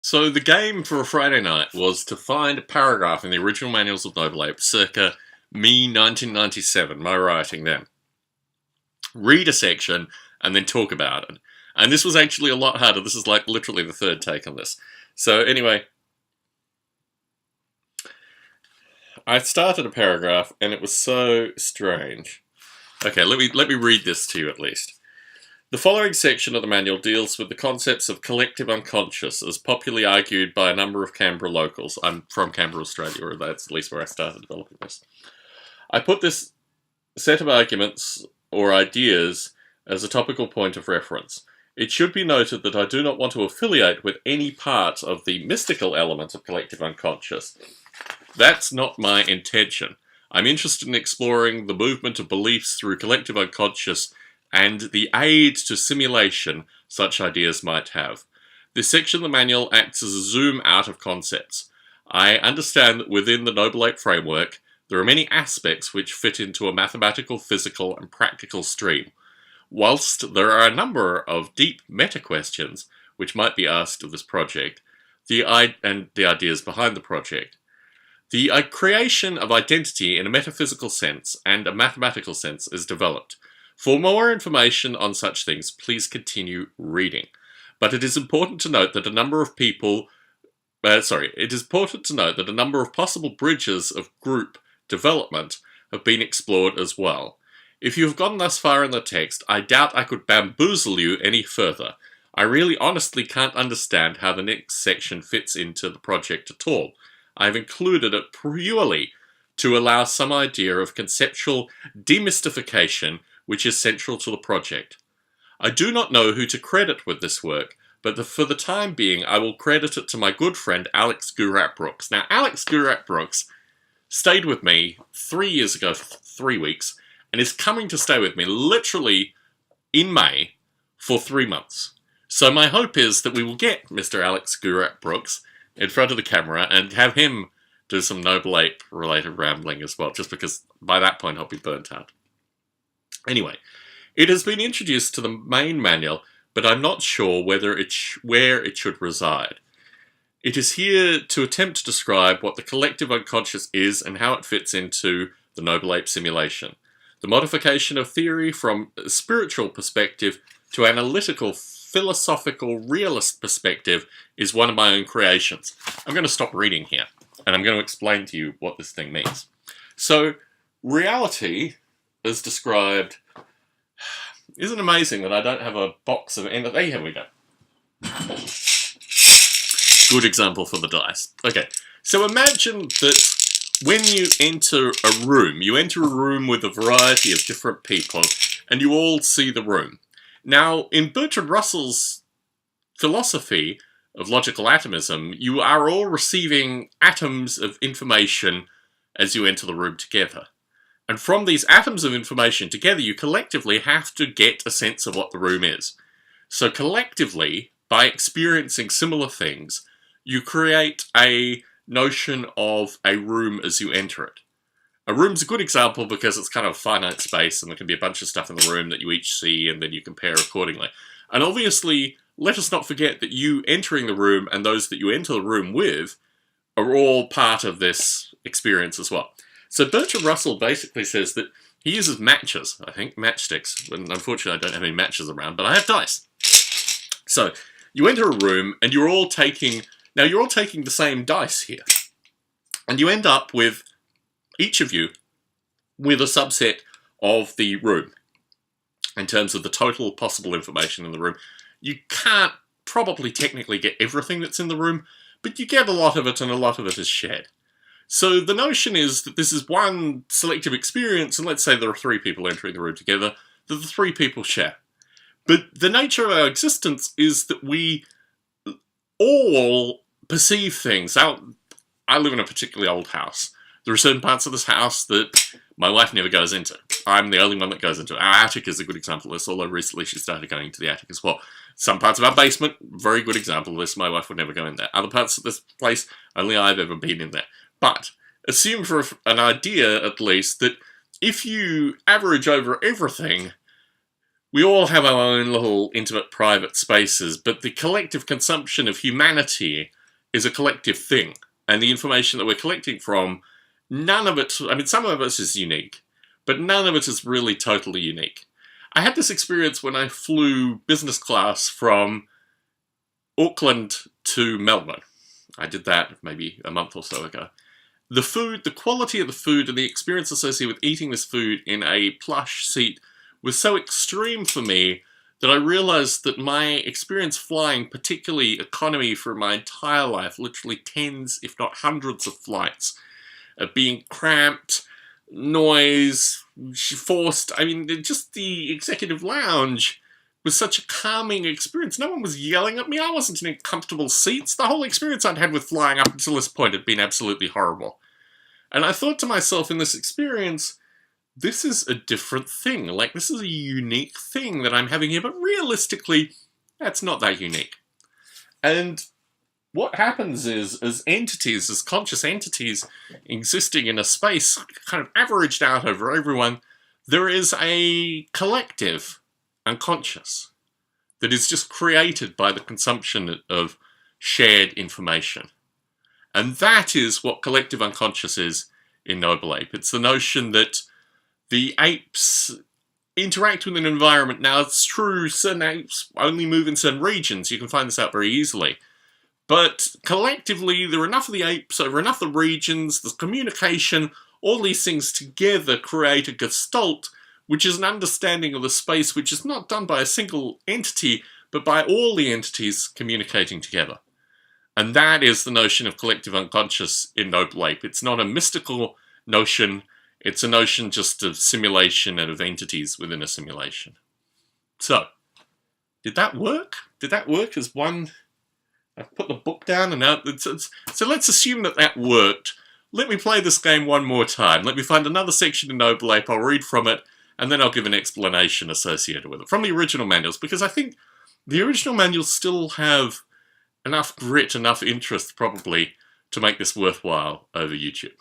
So the game for a Friday night was to find a paragraph in the original manuals of Noble Ape, circa me 1997, my writing then. Read a section, and then talk about it. And this was actually a lot harder. This is like literally the third take on this. So anyway, I started a paragraph, and it was so strange. Okay, let me read this to you at least. The following section of the manual deals with the concepts of collective unconscious, as popularly argued by a number of Canberra locals. I'm from Canberra, Australia, or that's at least where I started developing this. I put this set of arguments or ideas as a topical point of reference. It should be noted that I do not want to affiliate with any part of the mystical element of collective unconscious. That's not my intention. I'm interested in exploring the movement of beliefs through collective unconscious and the aid to simulation such ideas might have. This section of the manual acts as a zoom out of concepts. I understand that within the Noble Ape framework, there are many aspects which fit into a mathematical, physical, and practical stream, whilst there are a number of deep meta-questions which might be asked of this project, and the ideas behind the project. The creation of identity in a metaphysical sense and a mathematical sense is developed. For more information on such things, please continue reading. But it is important to note that a number of possible bridges of group development have been explored as well. If you have gotten thus far in the text, I doubt I could bamboozle you any further. I really honestly can't understand how the next section fits into the project at all. I have included it purely to allow some idea of conceptual demystification which is central to the project. I do not know who to credit with this work, but for the time being I will credit it to my good friend Alex Gurat-Brooks. Now, Alex Gurat-Brooks stayed with me 3 years ago for 3 weeks, and is coming to stay with me literally in May for 3 months. So my hope is that we will get Mr. Alex Gurat-Brooks in front of the camera and have him do some Noble Ape related rambling as well, just because by that point I'll be burnt out. Anyway, it has been introduced to the main manual, but I'm not sure where it should reside. It is here to attempt to describe what the collective unconscious is and how it fits into the Noble Ape simulation. The modification of theory from a spiritual perspective to analytical, philosophical, realist perspective is one of my own creations. I'm going to stop reading here, and I'm going to explain to you what this thing means. So, reality, as described, isn't it amazing that I don't have a box of... Here we go. Good example for the dice. Okay, so imagine that when you enter a room with a variety of different people, and you all see the room. Now, in Bertrand Russell's philosophy of logical atomism, you are all receiving atoms of information as you enter the room together. And from these atoms of information together, you collectively have to get a sense of what the room is. So collectively, by experiencing similar things, you create a notion of a room as you enter it. A room's a good example because it's kind of a finite space and there can be a bunch of stuff in the room that you each see and then you compare accordingly. And obviously, let us not forget that you entering the room and those that you enter the room with are all part of this experience as well. So Bertrand Russell basically says that he uses matches, I think, matchsticks. And unfortunately, I don't have any matches around, but I have dice. So you enter a room and you're all taking the same dice here. And you end up with, each of you, with a subset of the room. In terms of the total possible information in the room. You can't probably technically get everything that's in the room, but you get a lot of it and a lot of it is shared. So the notion is that this is one selective experience, and let's say there are 3 people entering the room together, that the 3 people share. But the nature of our existence is that we all perceive things. I live in a particularly old house. There are certain parts of this house that my wife never goes into. I'm the only one that goes into it. Our attic is a good example of this, although recently she started going into the attic as well. Some parts of our basement, very good example of this. My wife would never go in there. Other parts of this place, only I've ever been in there. But assume for an idea, at least, that if you average over everything, we all have our own little intimate private spaces, but the collective consumption of humanity is a collective thing. And the information that we're collecting from, none of it, I mean, some of it is unique, but none of it is really totally unique. I had this experience when I flew business class from Auckland to Melbourne. I did that maybe a month or so ago. The food, the quality of the food and the experience associated with eating this food in a plush seat was so extreme for me that I realized that my experience flying, particularly economy, for my entire life, literally tens, if not hundreds of flights, being cramped, noise, forced, I mean, just the executive lounge was such a calming experience. No one was yelling at me. I wasn't in comfortable seats. The whole experience I'd had with flying up until this point had been absolutely horrible. And I thought to myself in this experience, this is a different thing. Like, this is a unique thing that I'm having here, but realistically, that's not that unique. And what happens is, as entities, as conscious entities existing in a space kind of averaged out over everyone, there is a collective unconscious that is just created by the consumption of shared information. And that is what collective unconscious is in Noble Ape. It's the notion that the apes interact with an environment. Now, it's true, certain apes only move in certain regions. You can find this out very easily. But collectively, there are enough of the apes over enough of the regions, there's communication, all these things together create a gestalt, which is an understanding of the space which is not done by a single entity, but by all the entities communicating together. And that is the notion of collective unconscious in Noble Ape. It's not a mystical notion, it's a notion just of simulation and of entities within a simulation. So, did that work? Did that work as one... I've put the book down and now... So let's assume that that worked. Let me play this game one more time. Let me find another section in Noble Ape, I'll read from it, and then I'll give an explanation associated with it from the original manuals, because I think the original manuals still have enough grit, enough interest probably to make this worthwhile over YouTube.